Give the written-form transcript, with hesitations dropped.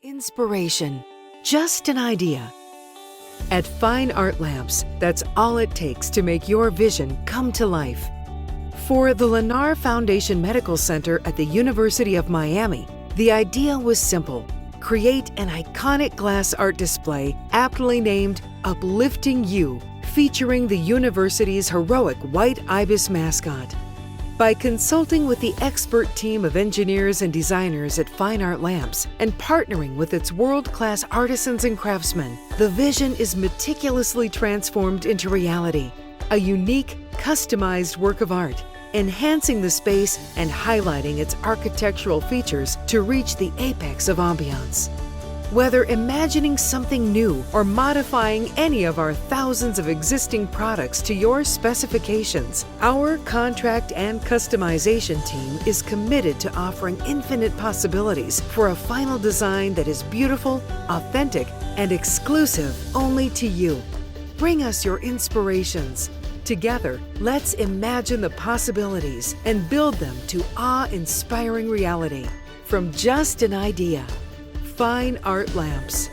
Inspiration, just an idea. At Fine Art Lamps, that's all it takes to make your vision come to life. For the Lennar Foundation Medical Center at the University of Miami, the idea was simple: create an iconic glass art display aptly named Uplifting You, featuring the university's heroic white ibis mascot. By consulting with the expert team of engineers and designers at Fine Art Lamps and partnering with its world-class artisans and craftsmen, the vision is meticulously transformed into reality, a unique, customized work of art, enhancing the space and highlighting its architectural features to reach the apex of ambiance. Whether imagining something new or modifying any of our thousands of existing products to your specifications, our contract and customization team is committed to offering infinite possibilities for a final design that is beautiful, authentic, and exclusive only to you. Bring us your inspirations. Together, let's imagine the possibilities and build them to awe-inspiring reality. From just an idea, Fine Art Lamps.